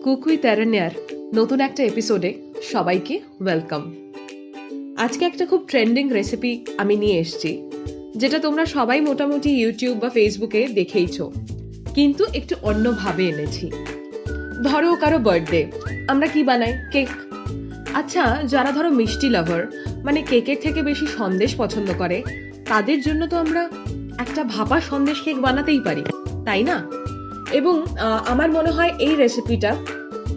Cook with অরণ্যার নতুন একটা এপিসোডে সবাইকে ওয়েলকাম। আজকে একটা খুব ট্রেন্ডিং রেসিপি আমি নিয়ে এসেছি, যেটা তোমরা সবাই মোটামুটি ইউটিউব বা ফেসবুকে দেখেইছো, কিন্তু একটু অন্যভাবে এনেছি। ধরো কারো বার্থডে, আমরা কি বানাই? কেক। আচ্ছা, যারা ধরো মিষ্টি লাভার, মানে কেকের থেকে বেশি সন্দেশ পছন্দ করে, তাদের জন্য তো আমরা একটা ভাপা সন্দেশ কেক বানাতেই পারি, তাই না? এবং আমার মনে হয় এই রেসিপিটা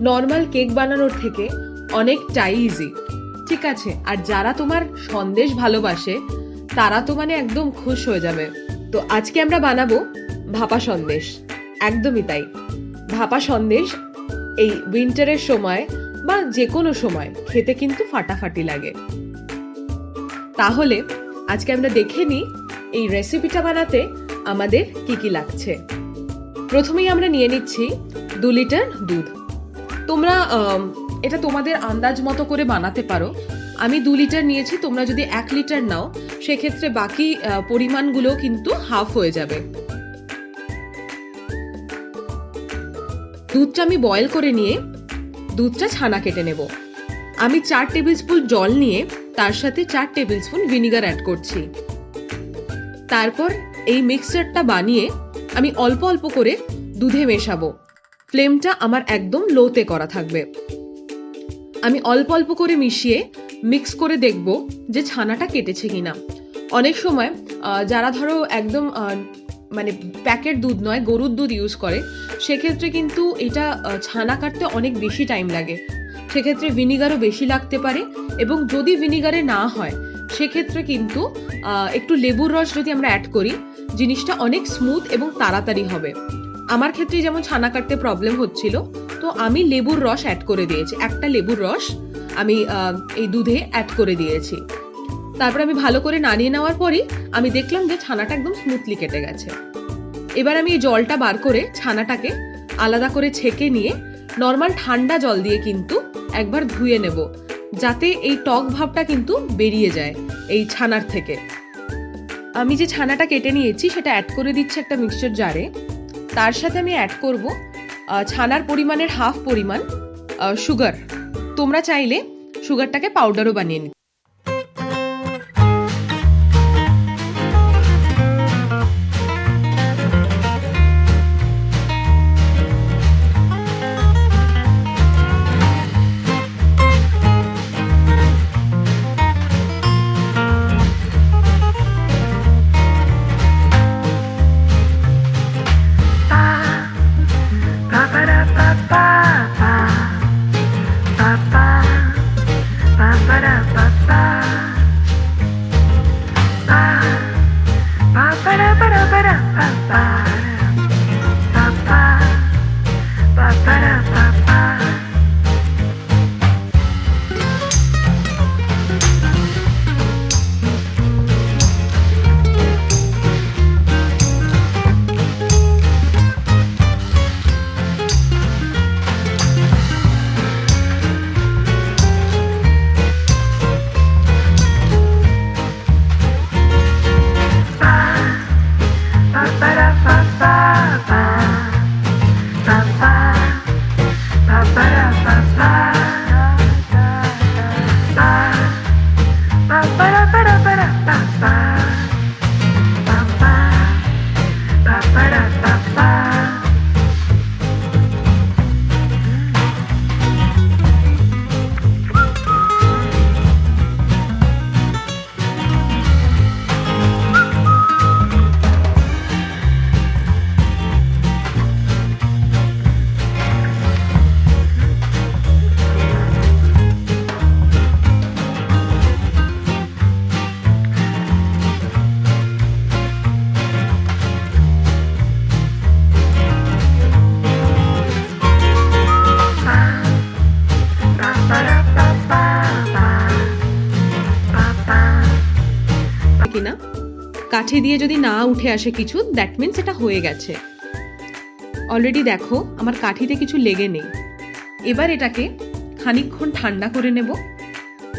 নর্মাল কেক বানানোর থেকে অনেকটাই ইজি। ঠিক আছে, আর যারা তোমার সন্দেশ ভালোবাসে তারা তো মানে একদম খুশ হয়ে যাবে। তো আজকে আমরা বানাবো ভাপা সন্দেশ। একদমই তাই, ভাপা সন্দেশ এই উইন্টারের সময় বা যে কোনো সময় খেতে কিন্তু ফাটাফাটি লাগে। তাহলে আজকে আমরা দেখে নিই এই রেসিপিটা বানাতে আমাদের কি কি লাগছে। প্রথমেই আমরা নিয়ে নিচ্ছি 2 লিটার দুধ। তোমরা এটা তোমাদের আন্দাজ মতো করে বানাতে পারো। আমি 2 লিটার নিয়েছি, তোমরা যদি 1 লিটার নাও সেক্ষেত্রে বাকি পরিমাণগুলো কিন্তু হাফ হয়ে যাবে। দুধটা আমি বয়েল করে নিয়ে দুধটা ছানা কেটে নেব। আমি 4 টেবিল স্পুন জল নিয়ে তার সাথে 4 টেবিল স্পুন ভিনিগার অ্যাড করছি। তারপর এই মিক্সচারটা বানিয়ে আমি অল্প অল্প করে দুধে মেশাবো। ফ্লেমটা আমার একদম লোতে করা থাকবে। আমি অল্প অল্প করে মিশিয়ে মিক্স করে দেখব যে ছানাটা কেটেছে কিনা। অনেক সময় যারা ধরো একদম মানে প্যাকেট দুধ নয়, গরুর দুধ ইউজ করে, সেক্ষেত্রে কিন্তু এটা ছানা কাটতে অনেক বেশি টাইম লাগে। সেক্ষেত্রে ভিনিগারও বেশি লাগতে পারে, এবং যদি ভিনিগারে না হয় সেক্ষেত্রে কিন্তু একটু লেবুর রস যদি আমরা অ্যাড করি, জিনিসটা অনেক স্মুথ এবং তাড়াতাড়ি হবে। আমার ক্ষেত্রে যেমন ছানা কাটতে প্রবলেম হচ্ছিল, তো আমি লেবুর রস অ্যাড করে দিয়েছি। একটা লেবুর রস আমি এই দুধে অ্যাড করে দিয়েছি। তারপর আমি ভালো করে নাড়িয়ে নেওয়ার পরই আমি দেখলাম যে ছানাটা একদম স্মুথলি কেটে গেছে। এবার আমি এই জলটা বার করে ছানাটাকে আলাদা করে ছেঁকে নিয়ে নর্মাল ঠান্ডা জল দিয়ে কিন্তু একবার ধুয়ে নেব, যাতে এই টক ভাবটা কিন্তু বেরিয়ে যায় এই ছানার থেকে। আমি যে ছানাটা কেটে নিয়েছি সেটা অ্যাড করে দিচ্ছি একটা মিক্সচার জারে। তার সাথে আমি অ্যাড করব ছানার পরিমাণের হাফ পরিমাণ সুগার। তোমরা চাইলে সুগারটাকে পাউডারও বানিয়ে নিতে। কিনা কাঠি দিয়ে যদি না উঠে আসে কিছু, দ্যাট মিনস এটা হয়ে গেছে। অলরেডি দেখো আমার কাঠিতে কিছু লেগে নেই। এবার এটাকে খানিকক্ষণ ঠান্ডা করে নেব।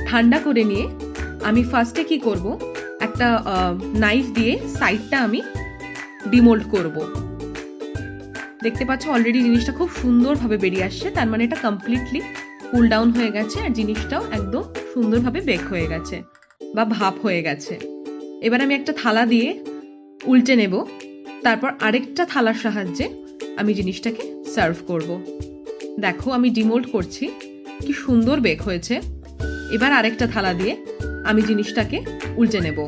ঠান্ডা করে নিয়ে আমি ফার্স্টে কি করব, একটা নাইফ দিয়ে সাইডটা আমি ডিমোল্ড করব। দেখতে পাচ্ছ অলরেডি জিনিসটা খুব সুন্দরভাবে বেরিয়ে আসছে, তার মানে এটা কমপ্লিটলি কুল ডাউন হয়ে গেছে আর জিনিসটাও একদম সুন্দরভাবে বেক হয়ে গেছে বা ভাপ হয়ে গেছে। এবার আমি একটা থালা দিয়ে উল্টে নেব, তারপর আরেকটা থালার সাহায্যে আমি জিনিসটাকে সার্ভ করব। দেখো আমি ডিমোল্ড করছি, কি সুন্দর বেক হয়েছে। এবার আরেকটা থালা দিয়ে আমি জিনিসটাকে উল্টে নেব।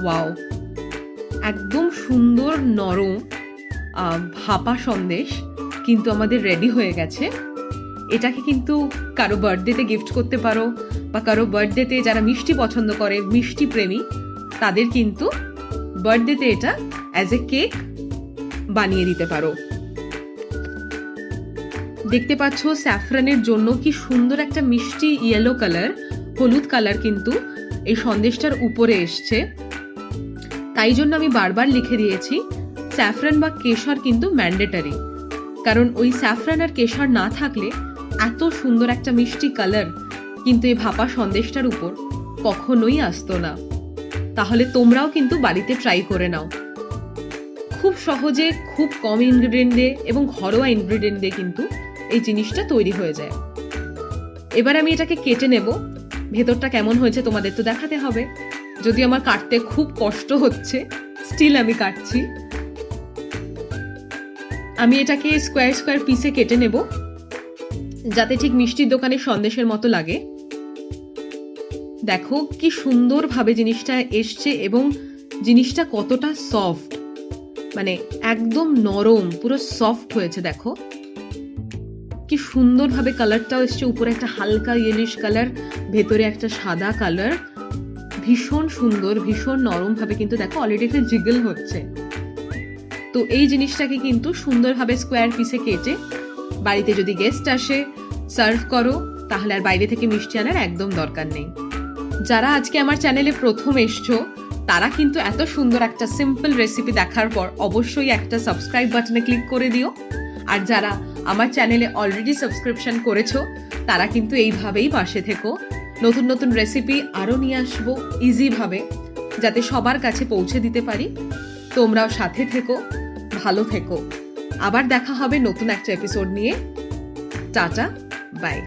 ওয়াও, একদম সুন্দর নরম ভাপা সন্দেশ কিন্তু আমাদের রেডি হয়ে গেছে। এটাকে কিন্তু কারো বার্থডেতে গিফট করতে পারো, বা কারো বার্থডেতে যারা মিষ্টি পছন্দ করে, মিষ্টি প্রেমী, তাদের কিন্তু বার্থডেতে এটা অ্যাজ এ কেক বানিয়ে দিতে পারো। দেখতে পাচ্ছ স্যাফরানের জন্য কি সুন্দর একটা মিষ্টি ইয়েলো কালার, হলুদ কালার কিন্তু এই সন্দেশটার উপরে এসছে। তাই জন্য আমি বারবার লিখে দিয়েছি স্যাফরান বা কেশর কিন্তু ম্যান্ডেটারি, কারণ ওই স্যাফরান আর কেশর না থাকলে এত সুন্দর একটা মিষ্টি কালার কিন্তু এই ভাপা সন্দেশটার উপর কখনোই আসতো না। তাহলে তোমরাও কিন্তু বাড়িতে ট্রাই করে নাও। খুব সহজে, খুব কম ইনগ্রিডিয়েন্ট দিয়ে এবং ঘরোয়া ইনগ্রিডিয়েন্ট দিয়ে কিন্তু এই জিনিসটা তৈরি হয়ে যায়। এবার আমি এটাকে কেটে নেব। ভেতরটা কেমন হয়েছে তোমাদের তো দেখাতে হবে। যদি আমার কাটতে খুব কষ্ট হচ্ছে, স্টিল আমি কাটছি। আমি এটাকে স্কোয়ার স্কোয়ার পিসে কেটে নেব, যাতে ঠিক মিষ্টির দোকানের সন্দেশের মতো লাগে। দেখো কি সুন্দরভাবে জিনিসটা এসছে এবং জিনিসটা কতটা সফট, মানে একদম নরম, পুরো সফট হয়েছে। দেখো কি সুন্দরভাবে কালারটাও এসছে, উপরে একটা হালকা ইয়েলিশ কালার, ভেতরে একটা সাদা কালার, ভীষণ সুন্দর, ভীষণ নরম ভাবে কিন্তু দেখো অলরেডি একটা জিগল হচ্ছে। তো এই জিনিসটাকে কিন্তু সুন্দরভাবে স্কোয়ার পিসে কেটে বাড়িতে যদি গেস্ট আসে সার্ভ করো, তাহলে আর বাইরে থেকে মিষ্টি আনার একদম দরকার নেই। যারা আজকে আমার চ্যানেলে প্রথম এসছো, তারা কিন্তু এত সুন্দর একটা সিম্পল রেসিপি দেখার পর অবশ্যই একটা সাবস্ক্রাইব বাটনে ক্লিক করে দিও। আর যারা আমার চ্যানেলে অলরেডি সাবস্ক্রিপশন করেছো, তারা কিন্তু এইভাবেই পাশে থেকো। নতুন নতুন রেসিপি আরও নিয়ে আসবো ইজি ভাবে, যাতে সবার কাছে পৌঁছে দিতে পারি। তোমরাও সাথে থেকো, ভালো থেকো। আবার দেখা হবে নতুন একটা এপিসোড নিয়ে। Tata, by.